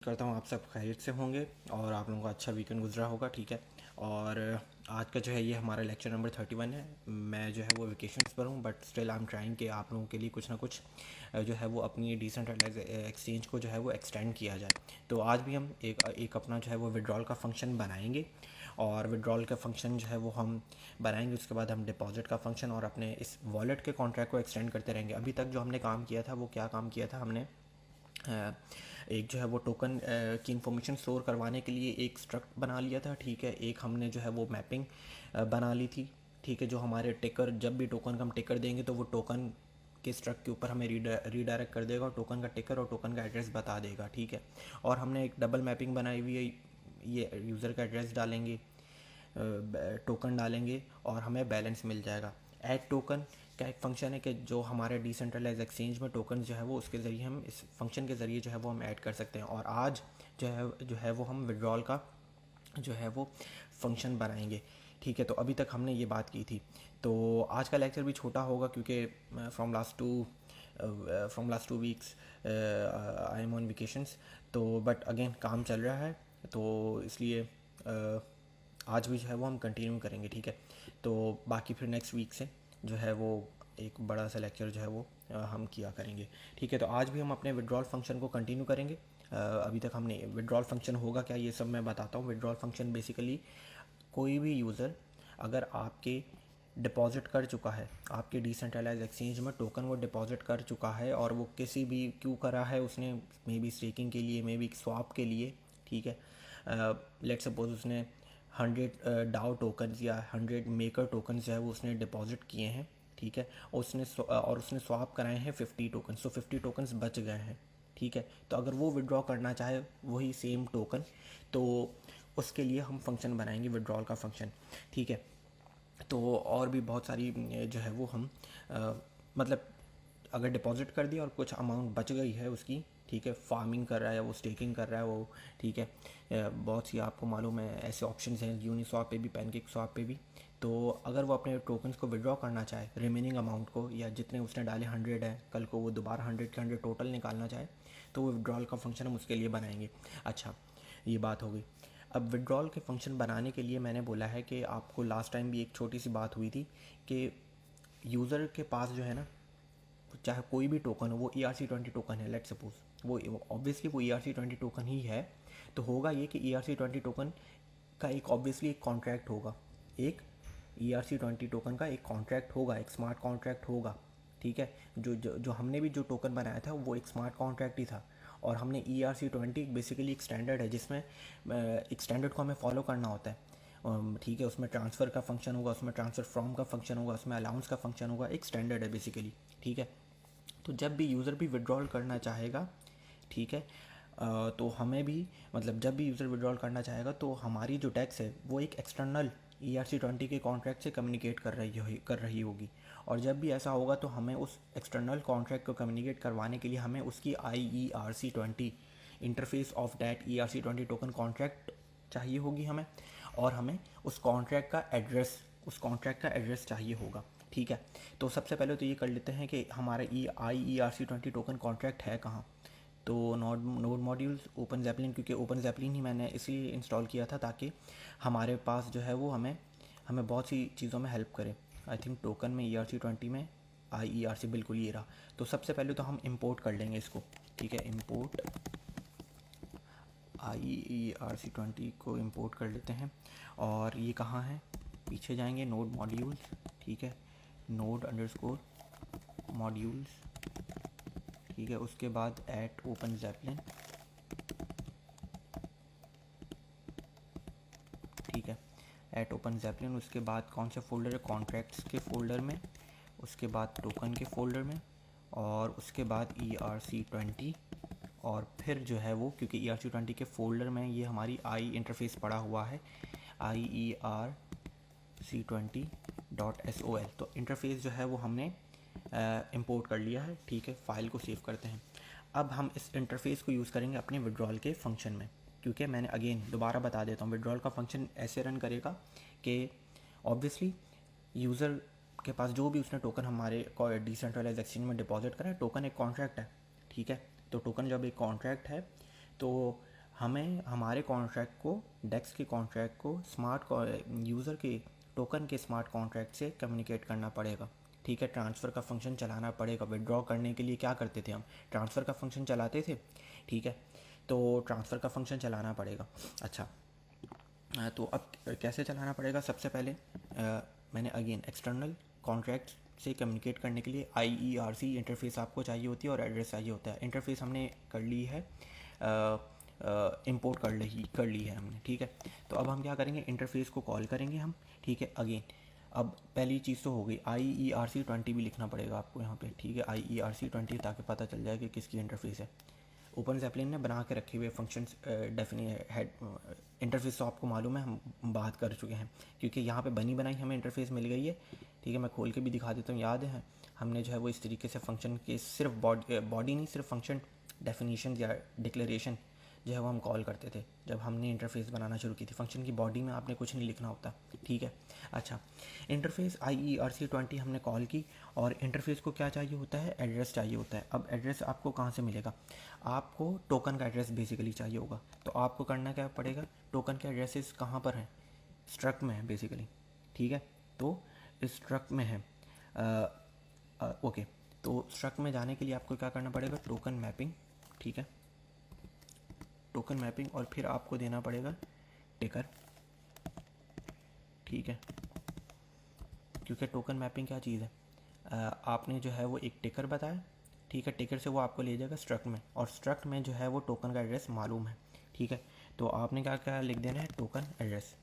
करता हूँ आप सब खैरियत से होंगे और आप लोगों का अच्छा वीकेंड गुजरा होगा। ठीक है। और आज का जो है ये हमारा लेक्चर नंबर 31 है। मैं जो है वो वेकेशंस पर हूँ, but still I am trying कि आप लोगों के लिए कुछ ना कुछ जो है वो अपनी डिसेंट्रलाइज एक्सचेंज को जो है वो एक्सटेंड किया जाए। तो आज भी हम एक अपना जो है वो विड्रॉल का फंक्शन बनाएंगे, और विड्रॉल का फंक्शन जो है वो हम बनाएंगे। उसके बाद हम डिपॉजिट का फंक्शन और अपने इस वॉलेट के कॉन्ट्रैक्ट को एक्सटेंड करते रहेंगे। अभी तक जो हमने काम किया था वो क्या काम किया था हमने, एक जो है वो टोकन की इंफॉर्मेशन स्टोर करवाने के लिए एक स्ट्रक्ट बना लिया था। ठीक है। एक हमने जो है वो मैपिंग बना ली थी। ठीक है। जो हमारे टिकर, जब भी टोकन का हम टिकर देंगे तो वो टोकन के स्ट्रक्ट के ऊपर हमें रीडायरेक्ट कर देगा और टोकन का टिकर और टोकन का एड्रेस बता देगा। ठीक है। और हमने एक डबल मैपिंग बनाई हुई है। ये यूज़र का एड्रेस डालेंगे, टोकन डालेंगे और हमें बैलेंस मिल जाएगा। ऐड टोकन का एक फंक्शन है कि जो हमारे डिसेंट्रलाइज एक्सचेंज में टोकन जो है वो उसके ज़रिए हम इस फंक्शन के ज़रिए जो है वो हम ऐड कर सकते हैं। और आज जो है वो हम विड्रॉल का जो है वो फंक्शन बनाएंगे। ठीक है। तो अभी तक हमने ये बात की थी। तो आज का लेक्चर भी छोटा होगा क्योंकि from last 2 weeks I am on vacations. तो बट अगेन काम चल रहा है, तो इसलिए आज भी जो है वो हम कंटिन्यू करेंगे। ठीक है। तो बाकी फिर नेक्स्ट वीक से जो है वो एक बड़ा सा लेक्चर जो है वो हम किया करेंगे। ठीक है। तो आज भी हम अपने विड्रॉल फंक्शन को कंटिन्यू करेंगे। अभी तक हमने विड्रॉल फंक्शन होगा क्या ये सब मैं बताता हूँ। विड्रॉल फंक्शन बेसिकली कोई भी यूज़र अगर आपके डिपॉज़िट कर चुका है, आपके डिसेंट्रलाइज एक्सचेंज में टोकन वो डिपॉज़िट कर चुका है, और वो किसी भी क्यों करा है उसने, मे बी स्टेकिंग के लिए, मे बी स्वैप के लिए। ठीक है। लेट सपोज उसने 100 डाओ टोकन्स या 100 मेकर टोकन्स जो है वो उसने डिपॉज़िट किए हैं। ठीक है। और उसने स्वैप कराए हैं 50 टोकन्स, तो 50 टोकन्स बच गए हैं। ठीक है। तो अगर वो विड्रॉ करना चाहे वही सेम टोकन, तो उसके लिए हम फंक्शन बनाएंगे विड्रॉल का फंक्शन। ठीक है। तो और भी बहुत सारी जो है वो हम मतलब अगर डिपॉज़िट कर दिया और कुछ अमाउंट बच गई है उसकी, ठीक है, फार्मिंग कर रहा है या वो स्टेकिंग कर रहा है वो, ठीक है, बहुत सी आपको मालूम है ऐसे ऑप्शंस हैं यूनिस्वैप पे भी, पैनकेक स्वैप पे भी। तो अगर वो अपने टोकन्स को विड्रॉ करना चाहे, रिमेनिंग अमाउंट को, या जितने उसने डाले 100 है, कल को वो दोबारा 100 के 100 टोटल निकालना चाहे, तो वो विड्रॉल का फंक्शन हम उसके लिए बनाएंगे। अच्छा, ये बात हो गई। अब विड्रॉल के फंक्शन बनाने के लिए मैंने बोला है कि आपको लास्ट टाइम भी एक छोटी सी बात हुई थी कि यूज़र के पास जो है ना, चाहे कोई भी टोकन हो, वो ERC20 टोकन है, लेट सपोज वो ऑब्वियसली वो ERC20 टोकन ही है, तो होगा ये कि ERC20 टोकन का एक ऑब्वियसली एक कॉन्ट्रैक्ट होगा। एक ERC20 टोकन का एक कॉन्ट्रैक्ट होगा, एक स्मार्ट कॉन्ट्रैक्ट होगा। ठीक है। जो हमने भी जो टोकन बनाया था वो एक स्मार्ट कॉन्ट्रैक्ट ही था। और हमने ERC20 बेसिकली एक स्टैंडर्ड है जिसमें एक स्टैंडर्ड को हमें फॉलो करना होता है। ठीक है। उसमें ट्रांसफ़र का फंक्शन होगा, उसमें ट्रांसफ़र फ्रॉम का फंक्शन होगा, उसमें अलाउंस का फंक्शन होगा। एक स्टैंडर्ड है बेसिकली। ठीक है। तो जब भी यूज़र भी विड्रॉल करना चाहेगा, ठीक है, तो हमें भी, मतलब जब भी यूज़र विड्रॉल करना चाहेगा तो हमारी जो टैक्स है वो एक एक्सटर्नल ERC20 के कॉन्ट्रैक्ट से कम्युनिकेट कर रही होगी। और जब भी ऐसा होगा तो हमें उस एक्सटर्नल कॉन्ट्रैक्ट को कम्युनिकेट करवाने के लिए हमें उसकी IERC20 interface of that ERC20 token contract चाहिए होगी हमें। और हमें उस कॉन्ट्रैक्ट का एड्रेस चाहिए होगा। ठीक है। तो सबसे पहले तो ये कर लेते हैं कि हमारा IERC20 टोकन कॉन्ट्रैक्ट है कहाँ। तो नोड मॉड्यूल्स ओपन जैपलिन, क्योंकि ओपन जैपलिन ही मैंने इसलिए इंस्टॉल किया था ताकि हमारे पास जो है वो हमें हमें बहुत सी चीज़ों में हेल्प करे। आई थिंक टोकन में ERC20 में IERC बिल्कुल ये रहा। तो सबसे पहले तो हम इंपोर्ट कर लेंगे इसको। ठीक है। इंपोर्ट IERC20 को इंपोर्ट कर लेते हैं। और ये कहाँ है, पीछे जाएंगे, नोड मॉड्यूल्स। ठीक है। Node underscore modules. ठीक है। उसके बाद ऐट ओपन जैपलिन। ठीक है। At open Zeppelin. उसके बाद कौन से फोल्डर है, कॉन्ट्रैक्ट्स के फोल्डर में, उसके बाद टोकन के फोल्डर में, और उसके बाद ERC20। और फिर जो है वो, क्योंकि ERC20 के फोल्डर में ये हमारी आई इंटरफेस पड़ा हुआ है, IERC20.SOL। तो इंटरफेस जो है वो हमने इंपोर्ट कर लिया है। ठीक है। फाइल को सेव करते हैं। अब हम इस इंटरफेस को यूज़ करेंगे अपने विड्रॉल के फंक्शन में, क्योंकि मैंने अगेन दोबारा बता देता हूँ, विड्रॉल का फंक्शन ऐसे रन करेगा कि ऑब्वियसली यूज़र के पास जो भी उसने टोकन हमारे डिसेंट्रलाइज एक्सचेंज में डिपॉजिट करा है, टोकन एक कॉन्ट्रैक्ट है। ठीक है। तो टोकन जब एक कॉन्ट्रैक्ट है तो हमें हमारे कॉन्ट्रैक्ट को, डेक्स के कॉन्ट्रैक्ट को स्मार्ट यूज़र के टोकन के स्मार्ट कॉन्ट्रैक्ट से कम्युनिकेट करना पड़ेगा, ठीक है। ट्रांसफ़र का फंक्शन चलाना पड़ेगा। विड्रॉ करने के लिए क्या करते थे हम, ट्रांसफ़र का फंक्शन चलाते थे, ठीक है। तो ट्रांसफ़र का फंक्शन चलाना पड़ेगा। अच्छा, तो अब कैसे चलाना पड़ेगा? सबसे पहले मैंने अगेन एक्सटर्नल कॉन्ट्रैक्ट से कम्युनिकेट करने के लिए IERC इंटरफेस आपको चाहिए होती है और एड्रेस चाहिए होता है। इंटरफेस हमने कर ली है, इंपोर्ट कर ली है हमने, ठीक है। तो अब हम क्या करेंगे, इंटरफेस को कॉल करेंगे हम, ठीक है। अगेन अब पहली चीज़ तो हो गई, IERC20 भी लिखना पड़ेगा आपको यहाँ पे, ठीक है, IERC20, ताकि पता चल जाए कि किसकी इंटरफेस है। ओपन ज़ैपलिन ने बना के रखे हुए फंक्शंस हेड इंटरफेस तो आपको मालूम है, हम बात कर चुके हैं, क्योंकि यहाँ पे बनी बनाई हमें इंटरफेस मिल गई है, ठीक है। मैं खोल के भी दिखा देता हूँ, याद है हमने जो है वो इस तरीके से फंक्शन के सिर्फ बॉडी नहीं, सिर्फ फंक्शन डेफिनेशन या डिक्लेरेशन जो है वो हम कॉल करते थे जब हमने इंटरफेस बनाना शुरू की थी। फंक्शन की बॉडी में आपने कुछ नहीं लिखना होता, ठीक है। अच्छा, इंटरफेस IERC20 हमने कॉल की, और इंटरफेस को क्या चाहिए होता है, एड्रेस चाहिए होता है। अब एड्रेस आपको कहाँ से मिलेगा, आपको टोकन का एड्रेस बेसिकली चाहिए होगा। तो आपको करना क्या पड़ेगा, टोकन के एड्रेसेस कहाँ पर हैं, स्ट्रक्ट में है बेसिकली, ठीक है। तो स्ट्रक्ट में है, ओके। तो स्ट्रक्ट में जाने के लिए आपको क्या करना पड़ेगा, टोकन मैपिंग, ठीक है, टोकन मैपिंग, और फिर आपको देना पड़ेगा टिकर, ठीक है। क्योंकि टोकन मैपिंग क्या चीज़ है, आपने जो है वो एक टिकर बताया, ठीक है। टिकर से वो आपको ले जाएगा स्ट्रक्ट में, और स्ट्रक्ट में जो है वो टोकन का एड्रेस मालूम है, ठीक है। तो आपने क्या क्या लिख देना है, टोकन एड्रेस,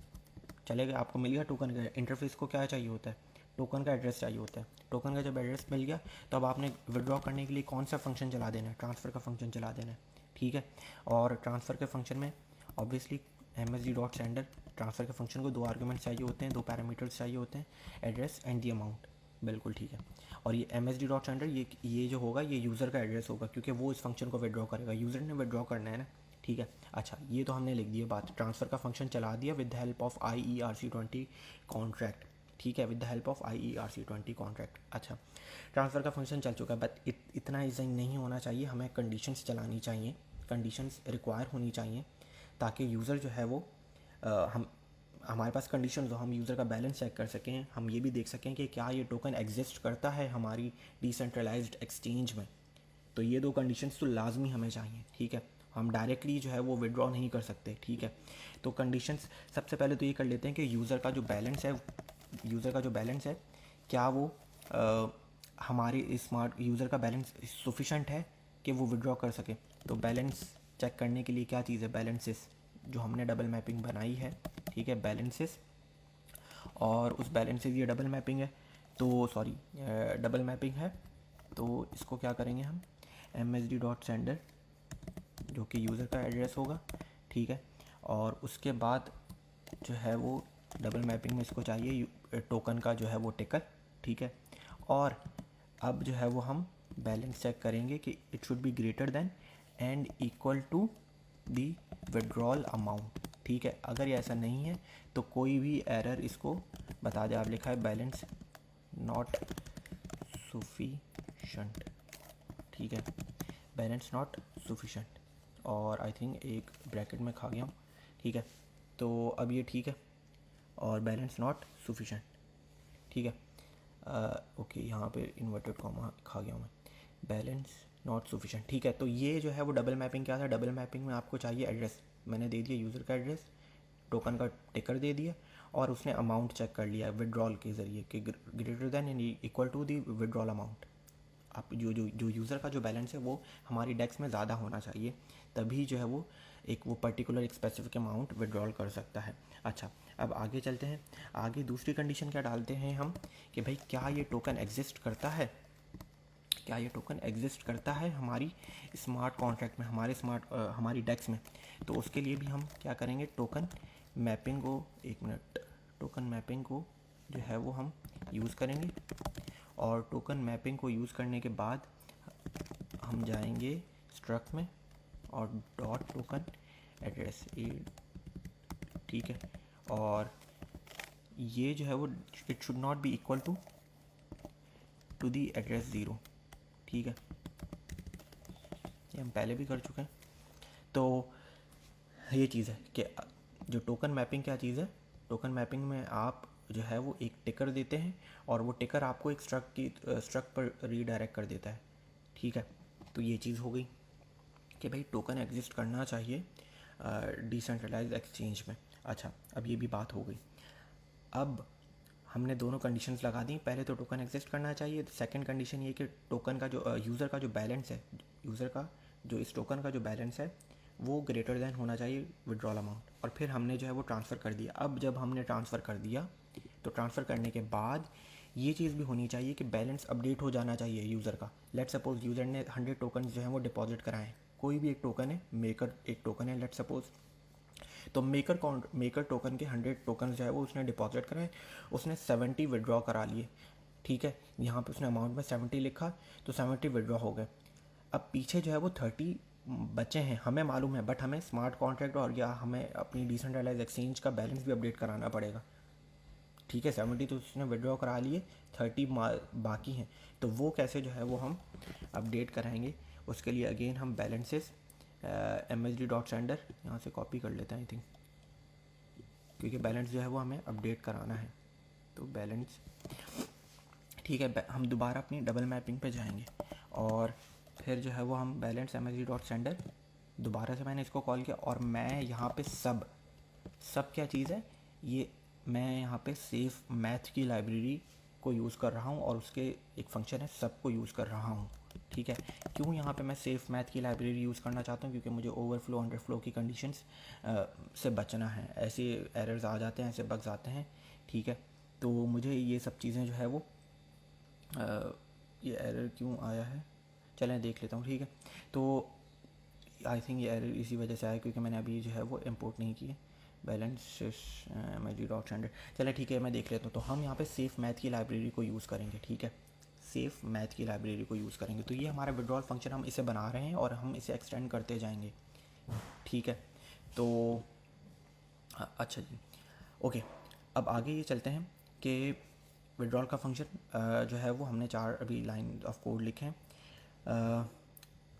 चलेगा, आपको मिल गया टोकन का। इंटरफेस को क्या चाहिए होता है, टोकन का एड्रेस चाहिए होता है। टोकन का जब एड्रेस मिल गया, तो अब आपने विड्रॉ करने के लिए कौन सा फंक्शन चला देना है, ट्रांसफ़र का फंक्शन चला देना है, ठीक है। और ट्रांसफ़र के फंक्शन में ऑब्वियसली MSG.sender, ट्रांसफ़र के फंक्शन को 2 आर्गूमेंट्स चाहिए होते हैं, 2 पैरामीटर्स चाहिए होते हैं, एड्रेस एंड दी अमाउंट, बिल्कुल ठीक है। और ये MSG.sender ये जो होगा ये यूज़र का एड्रेस होगा, क्योंकि वो इस फंक्शन को विड्रॉ करेगा, यूज़र ने विड्रॉ करना है ना, ठीक है। अच्छा, ये तो हमने लिख दिया बात, ट्रांसफ़र का फंक्शन चला दिया with the help of IERC20 contract, ठीक है, with the help of IERC20 contract. अच्छा, ट्रांसफ़र का फंक्शन चल चुका है, बट इतना ईजी नहीं होना चाहिए, हमें कंडीशंस चलानी चाहिए, कंडीशंस रिक्वायर होनी चाहिए, ताकि यूज़र जो है वो हम हमारे पास कंडीशन हो, हम यूज़र का बैलेंस चेक कर सकें, हम ये भी देख सकें कि क्या ये टोकन एग्जिस्ट करता है हमारी डिसेंट्रलाइज्ड एक्सचेंज में। तो ये 2 कंडीशंस तो लाजमी हमें चाहिए, ठीक है। हम डायरेक्टली जो है वो विड्रॉ नहीं कर सकते, ठीक है। तो कंडीशंस सबसे पहले तो ये कर लेते हैं कि यूज़र का जो बैलेंस है क्या वो हमारे स्मार्ट यूज़र का बैलेंस सफिशेंट है कि वो विड्रॉ कर सके। तो बैलेंस चेक करने के लिए क्या चीज़ है, बैलेंसेस, जो हमने डबल मैपिंग बनाई है, ठीक है, बैलेंसेस, और उस बैलेंसेस ये डबल मैपिंग है, तो सॉरी डबल मैपिंग है, तो इसको क्या करेंगे हम, MSG.sender जो कि यूज़र का एड्रेस होगा, ठीक है। और उसके बाद जो है वो डबल मैपिंग में इसको चाहिए टोकन का जो है वो टिकर, ठीक है। और अब जो है वो हम बैलेंस चेक करेंगे कि it should be greater than and equal to the withdrawal amount, ठीक है। अगर ये ऐसा नहीं है तो कोई भी एरर इसको बता दे। आप लिखा है बैलेंस नॉट सफिशेंट, ठीक है, बैलेंस नॉट सफिशेंट, और आई थिंक एक ब्रैकेट में खा गया हूँ, ठीक है। तो अब ये ठीक है, और बैलेंस नॉट सफिशेंट, ठीक है, ओके, यहाँ पे इन्वर्टेड कॉमा खा गया हूँ मैं, बैलेंस नॉट सफिशेंट, ठीक है। तो ये जो है वो डबल मैपिंग क्या था, डबल मैपिंग में आपको चाहिए एड्रेस, मैंने दे दिया यूज़र का एड्रेस, टोकन का टिकर दे दिया, और उसने अमाउंट चेक कर लिया विड्रॉल के ज़रिए कि greater than and equal to the withdrawal amount. आप जो यूज़र का जो बैलेंस है वो हमारी डेस्क में ज़्यादा होना चाहिए, तभी जो है वो वो पर्टिकुलर एक स्पेसिफिक अमाउंट विड्रॉल कर सकता है। अच्छा, अब आगे चलते हैं। आगे दूसरी कंडीशन क्या डालते हैं हम कि भाई क्या ये टोकन एग्जिस्ट करता है, क्या ये टोकन एग्जिस्ट करता है हमारी स्मार्ट कॉन्ट्रैक्ट में, हमारी डेस्क में। तो उसके लिए भी हम क्या करेंगे, टोकन मैपिंग को, एक मिनट, टोकन मैपिंग को जो है वो हम यूज़ करेंगे, और टोकन मैपिंग को यूज़ करने के बाद हम जाएंगे स्ट्रक्ट में और डॉट टोकन एड्रेस, ठीक है। और ये जो है वो it should not be equal to the address 0, ठीक है, ये हम पहले भी कर चुके हैं। तो ये चीज़ है कि जो टोकन मैपिंग क्या चीज़ है, टोकन मैपिंग में आप जो है वो एक टिकर देते हैं और वो टिकर आपको एक स्ट्रक पर रीडायरेक्ट कर देता है, ठीक है। तो ये चीज़ हो गई कि भाई टोकन एग्जिस्ट करना चाहिए डिसेंट्रलाइज्ड एक्सचेंज में। अच्छा, अब ये भी बात हो गई। अब हमने दोनों कंडीशंस लगा दी। पहले तो टोकन एग्जिस्ट करना चाहिए, सेकंड कंडीशन ये कि टोकन का जो यूज़र का जो बैलेंस है, यूज़र का जो इस टोकन का जो बैलेंस है वो ग्रेटर देन होना चाहिए विड्रॉल अमाउंट। और फिर हमने जो है वो ट्रांसफ़र कर दिया। अब जब हमने ट्रांसफ़र कर दिया तो ट्रांसफ़र करने के बाद ये चीज़ भी होनी चाहिए कि बैलेंस अपडेट हो जाना चाहिए यूज़र का। लेट सपोज़ यूज़र ने 100 टोकन जो है वो डिपॉजिट कराएं, कोई भी एक टोकन है, मेकर एक टोकन है लेट सपोज़, तो मेकर टोकन के 100 टोकन जो है वो उसने डिपॉजिट कराए, उसने 70 विड्रॉ करा लिए, ठीक है। यहाँ पे उसने अमाउंट में 70 लिखा तो 70 विड्रॉ हो गए। अब पीछे जो है वो 30 बचे हैं, हमें मालूम है, बट हमें स्मार्ट कॉन्ट्रैक्ट और या हमें अपनी डिसेंट्रलाइज एक्सचेंज का बैलेंस भी अपडेट कराना पड़ेगा, ठीक है। 70 तो उसने विड्रॉ करा लिए, 30 बाकी हैं, तो वो कैसे जो है वो हम अपडेट कराएंगे। उसके लिए अगेन हम बैलेंसेस msd.sender यहाँ से कॉपी कर लेते हैं आई थिंक, क्योंकि बैलेंस जो है वो हमें अपडेट कराना है। तो बैलेंस, ठीक है, हम दोबारा अपनी डबल मैपिंग पे जाएंगे और फिर जो है वो हम बैलेंस msd.sender, दोबारा से मैंने इसको कॉल किया और मैं यहाँ पे सब क्या चीज़ है ये, मैं यहाँ पे सेफ मैथ की लाइब्रेरी को यूज़ कर रहा हूँ और उसके एक फंक्शन है सब को यूज़ कर रहा हूँ, ठीक है। क्यों यहाँ पे मैं सेफ मैथ की लाइब्रेरी यूज़ करना चाहता हूँ, क्योंकि मुझे ओवरफ्लो अंडरफ्लो की कंडीशंस से बचना है। ऐसे एरर्स आ जाते हैं, ऐसे बग्स आते हैं, ठीक है। तो मुझे ये सब चीज़ें जो है वो ये एरर क्यों आया है, चलें देख लेता हूँ, ठीक है। तो आई थिंक ये एरर इसी वजह से आया क्योंकि मैंने अभी जो है वो इंपोर्ट नहीं किए बैलेंस msd.sender। चले ठीक है, मैं देख लेता हूँ। तो हम यहाँ पे सेफ मैथ की लाइब्रेरी को यूज़ करेंगे, ठीक है, सेफ मैथ की लाइब्रेरी को यूज़ करेंगे। तो ये हमारा विड्रॉल फंक्शन, हम इसे बना रहे हैं और हम इसे एक्सटेंड करते जाएंगे, ठीक है। तो अच्छा जी, ओके, अब आगे ये चलते हैं कि विड्रॉल का फंक्शन जो है वो हमने 4 अभी लाइन ऑफ कोड लिखे हैं।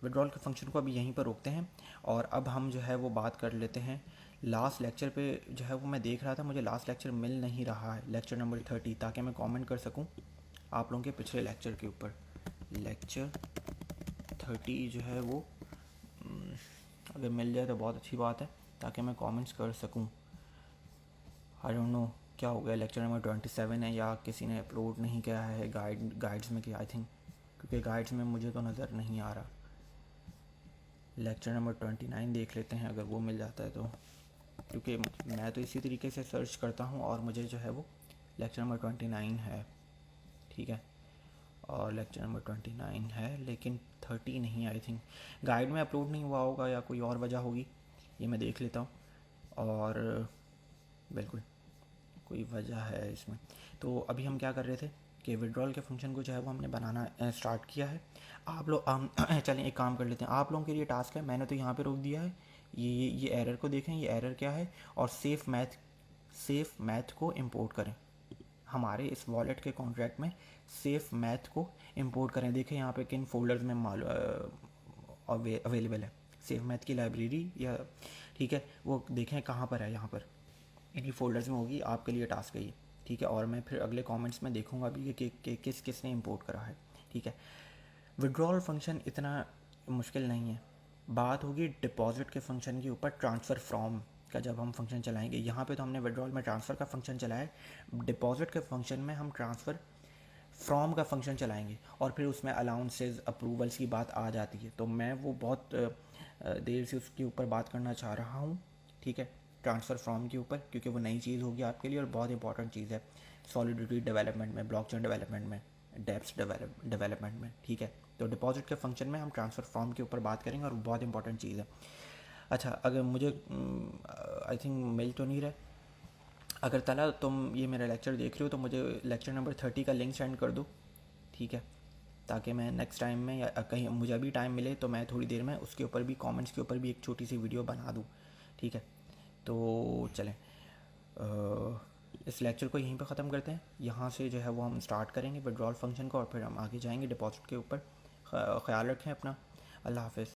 विड्रॉल के फंक्शन को अभी यहीं पर रोकते हैं और अब हम जो है वो बात कर लेते हैं लास्ट लेक्चर पे। जो है वो मैं देख रहा था, मुझे लास्ट लेक्चर मिल नहीं रहा है, लेक्चर नंबर 30, ताकि मैं कमेंट कर सकूं आप लोगों के पिछले लेक्चर के ऊपर। लेक्चर 30 जो है वो अगर मिल जाए तो बहुत अच्छी बात है, ताकि मैं कमेंट्स कर सकूं। आई डोंट नो क्या हो गया, लेक्चर नंबर 27 है या किसी ने अपलोड नहीं किया है गाइड्स में, कि आई थिंक, क्योंकि गाइड्स में मुझे तो नज़र नहीं आ रहा। लेक्चर नंबर 29 देख लेते हैं अगर वो मिल जाता है तो, क्योंकि मैं तो इसी तरीके से सर्च करता हूँ और मुझे जो है वो लेक्चर नंबर 29 है, ठीक है। और लेक्चर नंबर 29 है लेकिन 30 नहीं, आई थिंक गाइड में अपलोड नहीं हुआ होगा या कोई और वजह होगी, ये मैं देख लेता हूँ। और बिल्कुल कोई वजह है इसमें। तो अभी हम क्या कर रहे थे कि विड्रॉल के फंक्शन को जो है वो हमने बनाना स्टार्ट किया है। आप लोग चलें एक काम कर लेते हैं, आप लोगों के लिए टास्क है, मैंने तो यहाँ पे रोक दिया है। ये एरर को देखें, ये एरर क्या है, और सेफ मैथ को इंपोर्ट करें हमारे इस वॉलेट के कॉन्ट्रैक्ट में। सेफ मैथ को इंपोर्ट करें, देखें यहाँ पे किन फोल्डर्स में अवेलेबल है सेफ मैथ की लाइब्रेरी, या ठीक है वो देखें कहाँ पर है, यहाँ पर इन्हीं फोल्डर्स में होगी। आपके लिए टास्क है ये, ठीक है। और मैं फिर अगले कमेंट्स में देखूंगा भी कि किस ने इंपोर्ट करा है, ठीक है। विड्रॉल फंक्शन इतना मुश्किल नहीं है। बात होगी डिपॉजिट के फंक्शन के ऊपर, ट्रांसफ़र फ्रॉम का जब हम फंक्शन चलाएंगे। यहाँ पे तो हमने विड्रॉल में ट्रांसफ़र का फंक्शन चलाया है, डिपॉजिट के फंक्शन में हम ट्रांसफ़र फ्रॉम का फंक्शन चलाएंगे और फिर उसमें अलाउंसेस अप्रूवल्स की बात आ जाती है। तो मैं वो बहुत देर से उसके ऊपर बात करना चाह रहा हूँ, ठीक है, ट्रांसफ़र फ्रॉम के ऊपर, क्योंकि वो नई चीज़ होगी आपके लिए और बहुत इंपॉर्टेंट चीज़ है सॉलिडिटी डेवलपमेंट में, ब्लॉकचेन डेवलपमेंट में, डेप्स डेवलपमेंट में, ठीक है। तो डिपॉजिट के फंक्शन में हम ट्रांसफ़र फॉर्म के ऊपर बात करेंगे और बहुत इंपॉर्टेंट चीज़ है। अच्छा, अगर मुझे आई थिंक मिल तो नहीं रहा, अगर तला तुम ये मेरा लेक्चर देख रहे हो तो मुझे लेक्चर नंबर 30 का लिंक सेंड कर दो, ठीक है, ताकि मैं नेक्स्ट टाइम में या कहीं मुझे अभी टाइम मिले तो मैं थोड़ी देर में उसके ऊपर भी कमेंट्स के ऊपर भी एक छोटी सी वीडियो बना दूँ, ठीक है। तो चलें इस लेक्चर को यहीं पे ख़त्म करते हैं। यहाँ से जो है वो हम स्टार्ट करेंगे विड्रॉल फंक्शन को और फिर हम आगे जाएंगे डिपॉजिट के ऊपर। ख्याल रखें अपना, अल्लाह हाफ़िज़।